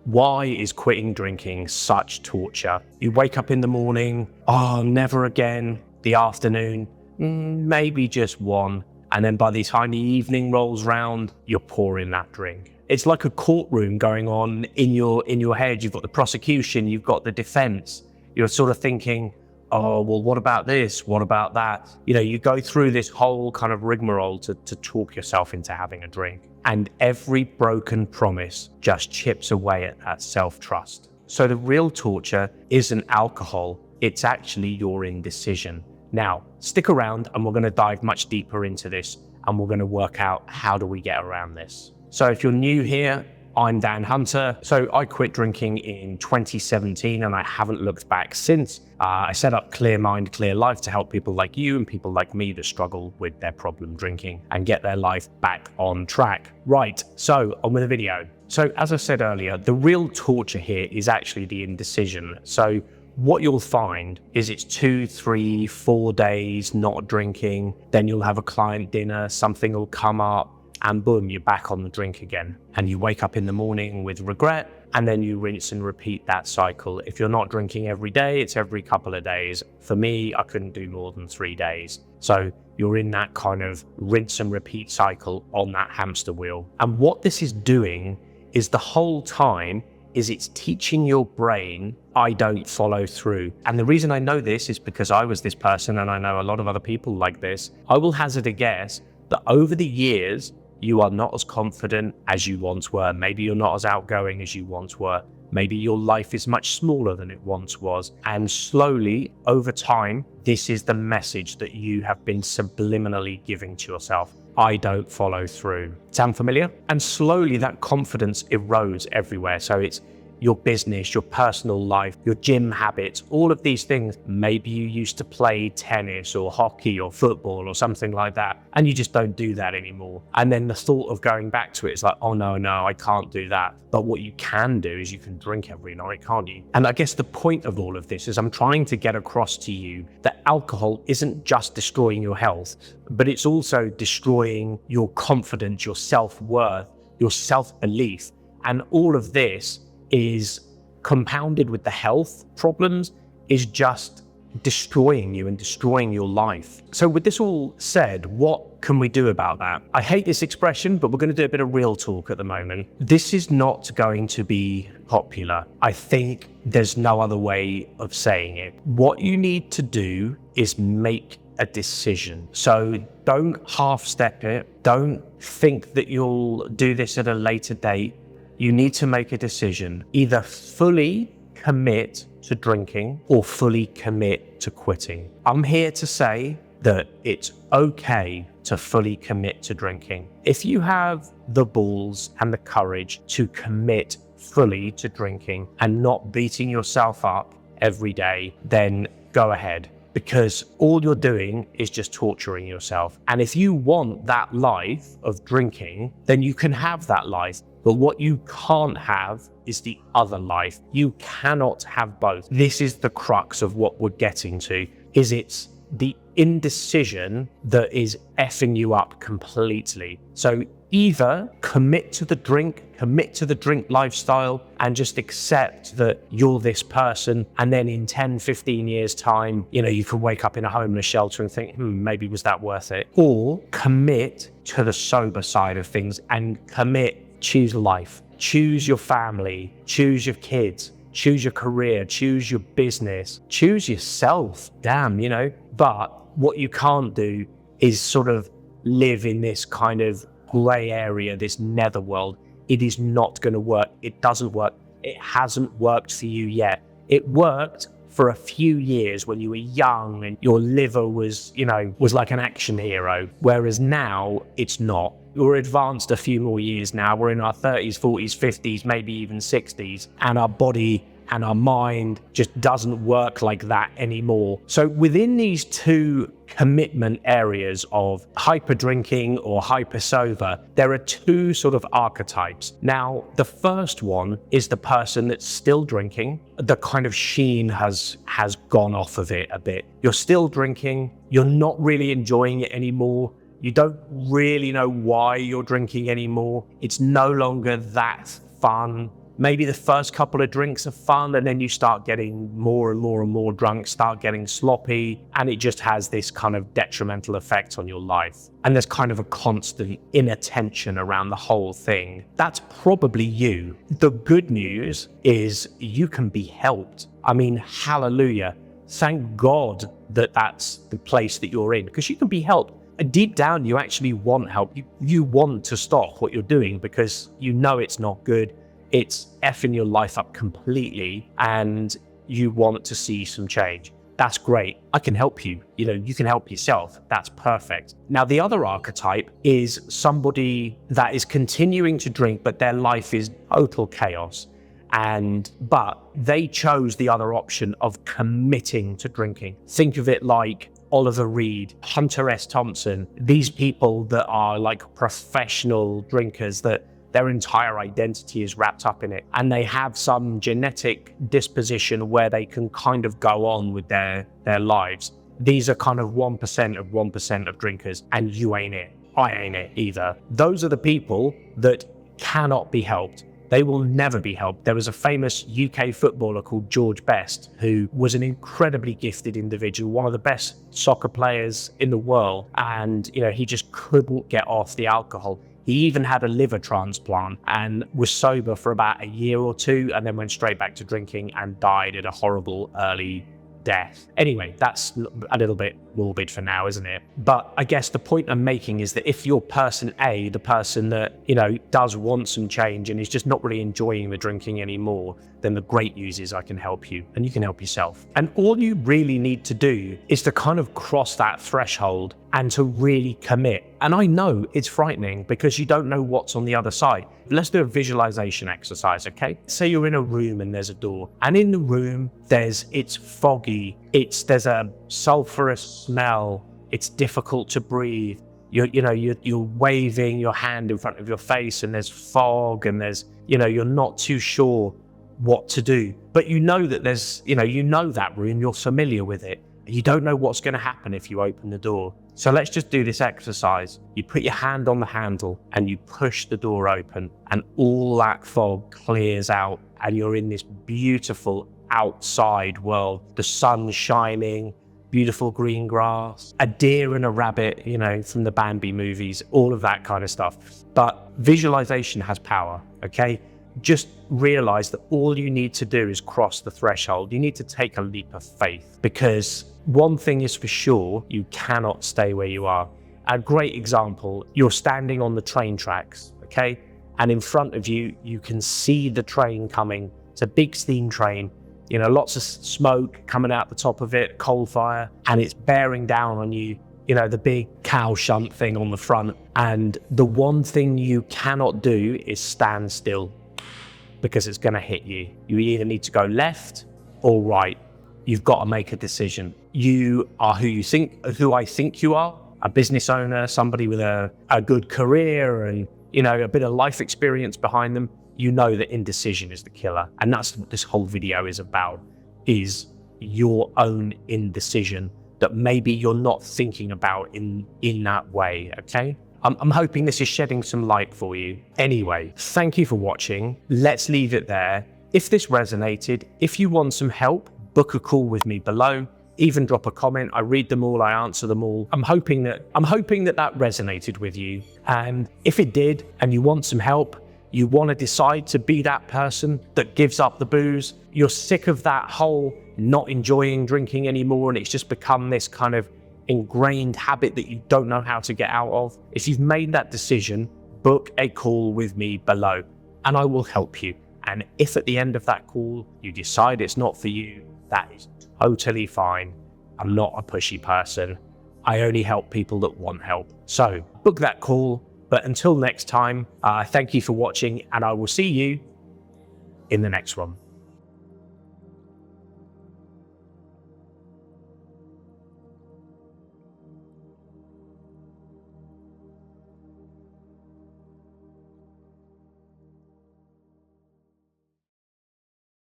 Why is quitting drinking such torture? You wake up in the morning, oh, never again. The afternoon, maybe just one. And then by the time the evening rolls round, you're pouring that drink. It's like a courtroom going on in your head. You've got the prosecution, you've got the defense. You're sort of thinking, oh, well, what about this? What about that? You go through this whole kind of rigmarole to talk yourself into having a drink. And every broken promise just chips away at that self-trust. So the real torture isn't alcohol, it's actually your indecision. Now, stick around and we're going to dive much deeper into this and we're going to work out how do we get around this. So if you're new here, I'm Dan Hunter. So I quit drinking in 2017 and I haven't looked back since. I set up Clear Mind, Clear Life to help people like you and people like me that struggle with their problem drinking and get their life back on track. Right, so on with the video. So as I said earlier, the real torture here is actually the indecision. So what you'll find is it's 2, 3, 4 days not drinking, then you'll have a client dinner, something will come up, and boom, you're back on the drink again. And you wake up in the morning with regret, and then you rinse and repeat that cycle. If you're not drinking every day, it's every couple of days. For me, I couldn't do more than 3 days. So you're in that kind of rinse and repeat cycle on that hamster wheel. And what this is doing is the whole time is it's teaching your brain, I don't follow through. And the reason I know this is because I was this person and I know a lot of other people like this. I will hazard a guess that over the years, you are not as confident as you once were. Maybe you're not as outgoing as you once were. Maybe your life is much smaller than it once was. And slowly, over time, this is the message that you have been subliminally giving to yourself. I don't follow through. Sound familiar? And slowly that confidence erodes everywhere. So it's your business, your personal life, your gym habits, all of these things. Maybe you used to play tennis or hockey or football or something like that, and you just don't do that anymore. And then the thought of going back to it is like, oh no, I can't do that. But what you can do is you can drink every night, can't you? And I guess the point of all of this is I'm trying to get across to you that alcohol isn't just destroying your health, but it's also destroying your confidence, your self-worth, your self-belief. And all of this is compounded with the health problems, is just destroying you and destroying your life. So with this all said, what can we do about that? I hate this expression, but we're going to do a bit of real talk at the moment. This is not going to be popular. I think there's no other way of saying it. What you need to do is make a decision. So don't half step it. Don't think that you'll do this at a later date. You need to make a decision, either fully commit to drinking or fully commit to quitting. I'm here to say that it's okay to fully commit to drinking. If you have the balls and the courage to commit fully to drinking and not beating yourself up every day, then go ahead. Because all you're doing is just torturing yourself. And if you want that life of drinking, then you can have that life. But what you can't have is the other life. You cannot have both. This is the crux of what we're getting to, is it's the indecision that is effing you up completely. So either commit to the drink lifestyle and just accept that you're this person, and then in 10, 15 years time, you can wake up in a homeless shelter and think, maybe was that worth it? Or commit to the sober side of things and choose life, choose your family, choose your kids, choose your career, choose your business, choose yourself, But what you can't do is sort of live in this kind of gray area, this netherworld. It is not going to work. It doesn't work. It hasn't worked for you yet. It worked for a few years when you were young and your liver was like an action hero, whereas now it's not. We're advanced a few more years now. We're in our 30s, 40s, 50s, maybe even 60s, and our body and our mind just doesn't work like that anymore. So within these two commitment areas of hyper drinking or hyper sober, there are two sort of archetypes. Now, the first one is the person that's still drinking. The kind of sheen has gone off of it a bit. You're still drinking. You're not really enjoying it anymore. You don't really know why you're drinking anymore. It's no longer that fun. maybe the first couple of drinks are fun, and then you start getting more and more and more drunk, start getting sloppy, and it just has this kind of detrimental effect on your life. And there's kind of a constant inattention around the whole thing. That's probably you. The good news is you can be helped. I mean, hallelujah. Thank God that that's the place that you're in, because you can be helped. Deep down, you actually want help. You want to stop what you're doing because you know it's not good. It's effing your life up completely, and you want to see some change. That's great. I can help you. You can help yourself. That's perfect. Now, the other archetype is somebody that is continuing to drink, but their life is total chaos. But they chose the other option of committing to drinking. Think of it like Oliver Reed, Hunter S. Thompson, these people that are like professional drinkers that their entire identity is wrapped up in it. And they have some genetic disposition where they can kind of go on with their lives. These are kind of 1% of 1% of drinkers, and you ain't it. I ain't it either. Those are the people that cannot be helped. They will never be helped. There was a famous UK footballer called George Best, who was an incredibly gifted individual, one of the best soccer players in the world. And, he just couldn't get off the alcohol. He even had a liver transplant and was sober for about a year or two, and then went straight back to drinking and died at a horrible early death. Anyway, that's a little bit morbid for now, isn't it? But I guess the point I'm making is that if you're person A, the person that, does want some change and is just not really enjoying the drinking anymore, then the great news is I can help you, and you can help yourself. And all you really need to do is to kind of cross that threshold and to really commit. And I know it's frightening because you don't know what's on the other side. Let's do a visualization exercise, okay? Say you're in a room and there's a door, and in the room it's foggy, there's a sulfurous smell, it's difficult to breathe. You're waving your hand in front of your face, and there's fog, and you're not too sure what to do. But you know that that room, you're familiar with it. You don't know what's going to happen if you open the door. So let's just do this exercise. You put your hand on the handle and you push the door open, and all that fog clears out, and you're in this beautiful outside world. The sun's shining, beautiful green grass, a deer and a rabbit, from the Bambi movies, all of that kind of stuff. But visualization has power, okay? Just realize that all you need to do is cross the threshold. You need to take a leap of faith, because one thing is for sure, you cannot stay where you are. A great example, you're standing on the train tracks, okay? And in front of you, you can see the train coming. It's a big steam train, lots of smoke coming out the top of it, coal fire, and it's bearing down on you, the big cow shunt thing on the front. And the one thing you cannot do is stand still, because it's going to hit you. You either need to go left or right. You've got to make a decision. You are who I think you are, a business owner, somebody with a good career and, a bit of life experience behind them. You know that indecision is the killer. And that's what this whole video is about, is your own indecision that maybe you're not thinking about in that way, okay? I'm hoping this is shedding some light for you. Anyway, thank you for watching. Let's leave it there. If this resonated, if you want some help, book a call with me below. Even drop a comment. I read them all, I answer them all. I'm hoping that resonated with you. And if it did, and you want some help, you want to decide to be that person that gives up the booze, you're sick of that whole not enjoying drinking anymore, and it's just become this kind of ingrained habit that you don't know how to get out of. If you've made that decision, book a call with me below, and I will help you. And if at the end of that call you decide it's not for you, that is totally fine. I'm not a pushy person. I only help people that want help. So book that call. But until next time, thank you for watching, and I will see you in the next one.